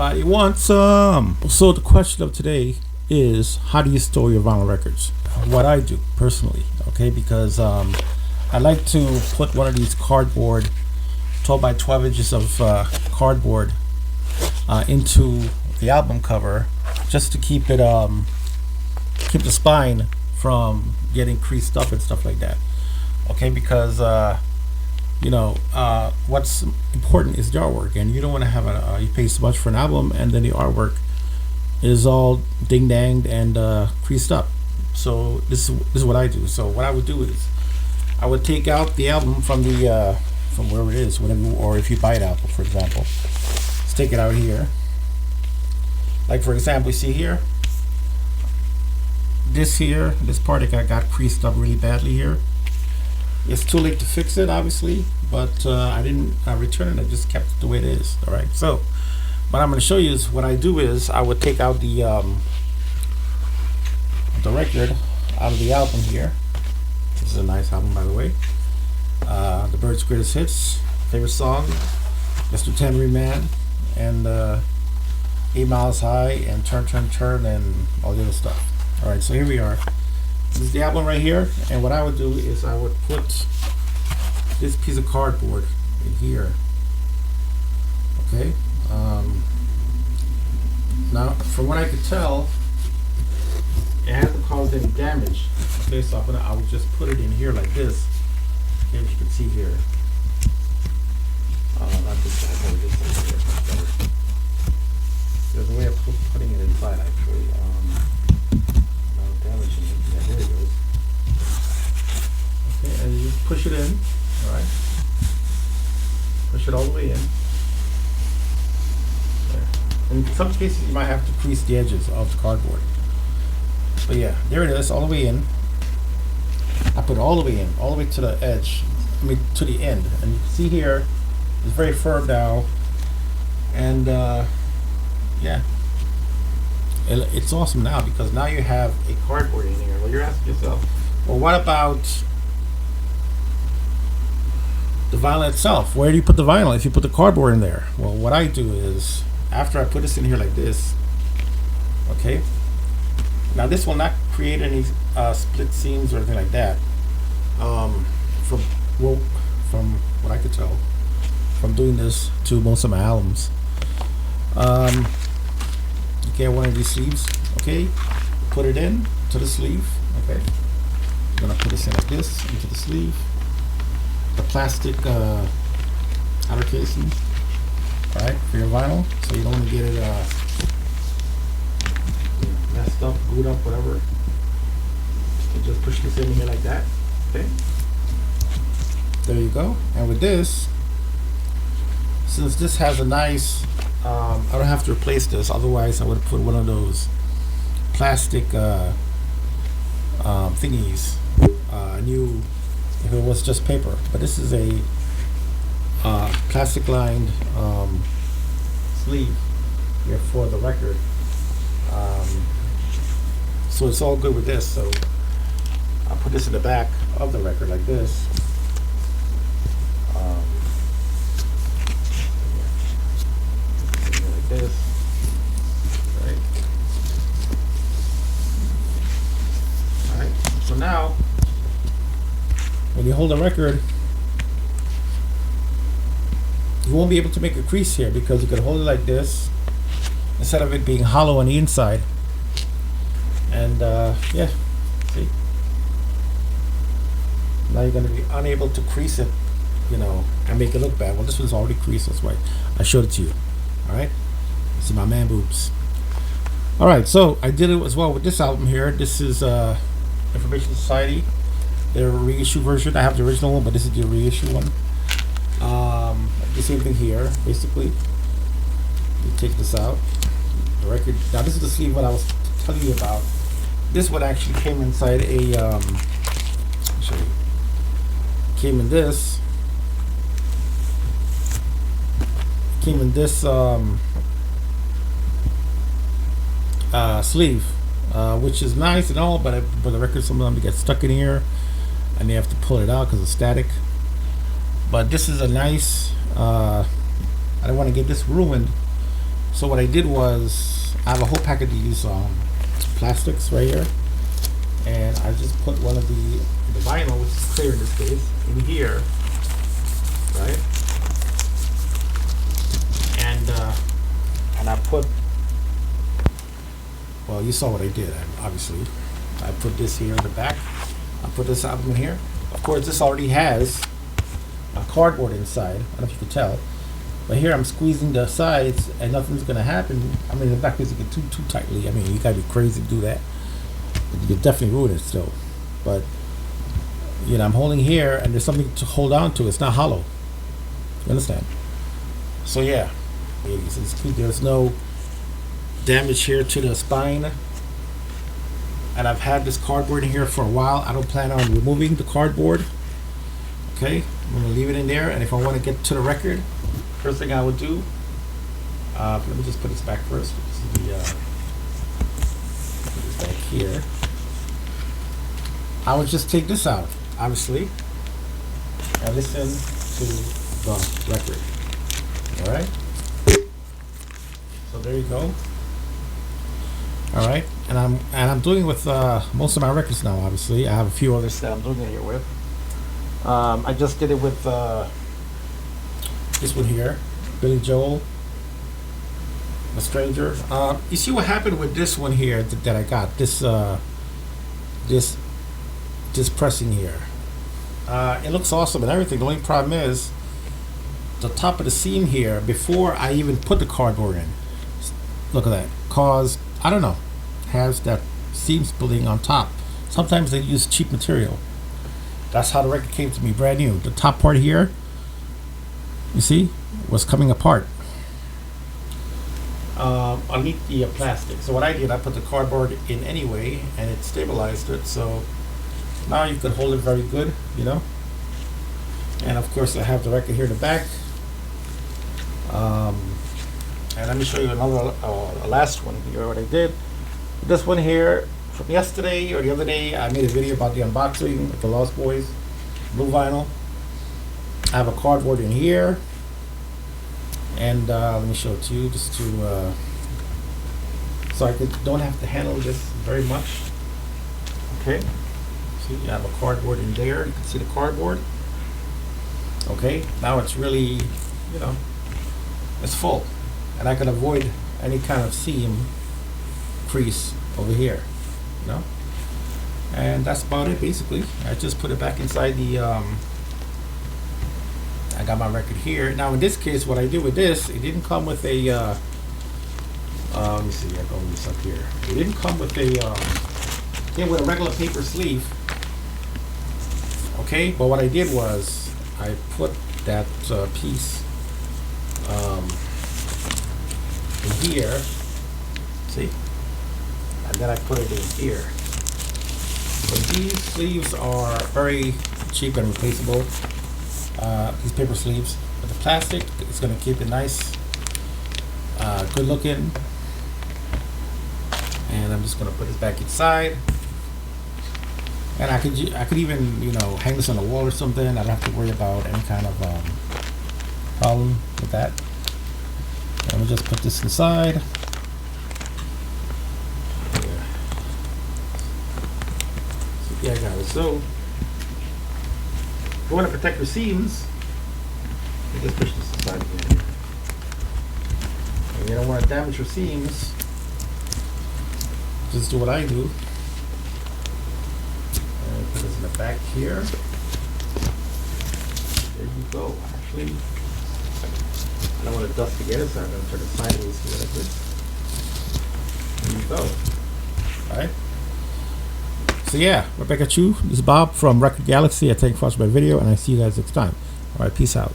Everybody wants some. So the question of today is, how do you store your vinyl records? What I do personally, okay, because I like to put one of these cardboard 12 by 12 inches of cardboard into the album cover, just to keep it keep the spine from getting creased up and stuff like that. Okay, because what's important is the artwork, and you don't want to have you pay so much for an album and then the artwork is all ding danged and creased up. So this is what I do. So what I would do is I would take out the album from the from wherever it is, whatever, or if you buy it Apple, for example, let's take it out here. Like for example, you see here, this part I got creased up really badly here. It's too late to fix it, obviously, but I didn't return it. I just kept it the way it is. All right. So what I'm going to show you is what I do is I would take out the record out of the album here. This is a nice album, by the way. The Bird's Greatest Hits, favorite song, Mr. Tannery Man, and 8 Miles High, and Turn, and all the other stuff. All right. So here we are. This is the album right here, and what I would do is I would put this piece of cardboard in here. Okay. Now, from what I could tell, it hasn't caused any damage. Okay, so I would just put it in here like this. Okay, as you can see here. Not this side, but this side here. There's a way of putting it inside, actually. Damaging it. Yeah, there it goes. Okay, and you just push it in. Alright. Push it all the way in. There. In some cases you might have to crease the edges of the cardboard. But yeah, there it is, all the way in. I put it all the way in, all the way to the edge. I mean to the end. And you can see here it's very firm now. And yeah. It's awesome now because now you have a cardboard in here. Well, you're asking yourself, well, what about the vinyl itself? Where do you put the vinyl if you put the cardboard in there? Well, what I do is, after I put this in here like this, okay, now this will not create any split seams or anything like that. From what I could tell from doing this to most of my albums. Get one of these sleeves, okay, put it in to the sleeve. Okay, I'm gonna put this in like this into the sleeve, the plastic outer casing, all right, for your vinyl, so you don't want to get it messed up, glued up, whatever. You just push this in here like that. Okay, there you go. And with this, since this has a nice I don't have to replace this, otherwise I would have put one of those plastic thingies new if it was just paper, but this is a plastic lined sleeve here for the record, so it's all good with this. So I'll put this in the back of the record like this. This, right? All right. So now, when you hold the record, you won't be able to make a crease here because you could hold it like this instead of it being hollow on the inside. And yeah, see. Now you're going to be unable to crease it, and make it look bad. Well, this one's already creased. That's why I showed it to you. All right. See my man boobs. All right, so I did it as well with this album here. This is Information Society, their reissue version. I have the original one, but this is the reissue one. The same thing here, basically. You take this out, the record. Now this is the sleeve what I was telling you about. This one actually came inside a I'll show you. Came in this sleeve, which is nice and all, but the record sometimes gets stuck in here and you have to pull it out because it's static. But this is a nice I don't want to get this ruined So what I did was, I have a whole pack of these plastics right here, and I just put one of the vinyl, which is clear in this case, in here, right? And I put, well, you saw what I did. Obviously, I put this here in the back. I put this album in here. Of course, this already has a cardboard inside. I don't know if you can tell. But here I'm squeezing the sides and nothing's gonna happen. I mean, the back is get too tightly. I mean, you gotta be crazy to do that. You could definitely ruin it still. But you know, I'm holding here and there's something to hold on to. It's not hollow. You understand? So yeah, ladies, there's no damage here to the spine. And I've had this cardboard in here for a while. I don't plan on removing the cardboard. Okay, I'm gonna leave it in there, and if I want to get to the record, first thing I would do, let me just put this back first. This is put this back here. I would just take this out, obviously, and listen to the record. All right. So there you go. All right, and I'm doing it with most of my records now. Obviously, I have a few others that I'm doing it here with. I just did it with this one here, Billy Joel, A Stranger. You see what happened with this one here that I got, this pressing here. It looks awesome and everything. The only problem is the top of the seam here, before I even put the cardboard in, look at that, cause I don't know, has that seam splitting on top. Sometimes they use cheap material. That's how the record came to me, brand new. The top part here, you see, was coming apart underneath the plastic. So what I did, I put the cardboard in anyway, and it stabilized it. So now you can hold it very good, you know. And of course, I have the record here in the back. And let me show you another, last one here. What I did, this one here from yesterday or the other day, I made a video about the unboxing of the Lost Boys blue vinyl. I have a cardboard in here, and let me show it to you just to so I don't have to handle this very much. Okay, see, you have a cardboard in there. You can see the cardboard. Okay, now it's really, you know, it's full, and I can avoid any kind of seam crease over here, you know. And that's about it basically. I just put it back inside the I got my record here. Now in this case, what I did with this, it didn't come with a let me see, I got this up here. It didn't come with a came with a regular paper sleeve. Okay, but what I did was I put that piece in here, see, and then I put it in here. So these sleeves are very cheap and replaceable. These paper sleeves, but the plastic is going to keep it nice, good looking. And I'm just going to put this back inside. And I could even, you know, hang this on the wall or something. I don't have to worry about any kind of problem with that. Let me just put this inside. Yeah, guys. So if you want to protect your seams, you just push this aside again. And you don't want to damage your seams. Just do what I do. And put this in the back here. There you go. Actually, I don't want to dust together, so I'm going to turn it sideways here like this. There you go. All right. So yeah, Rebecca Chu, this is Bob from Record Galaxy. I thank you for watching my video, and I see you guys next time. All right, peace out.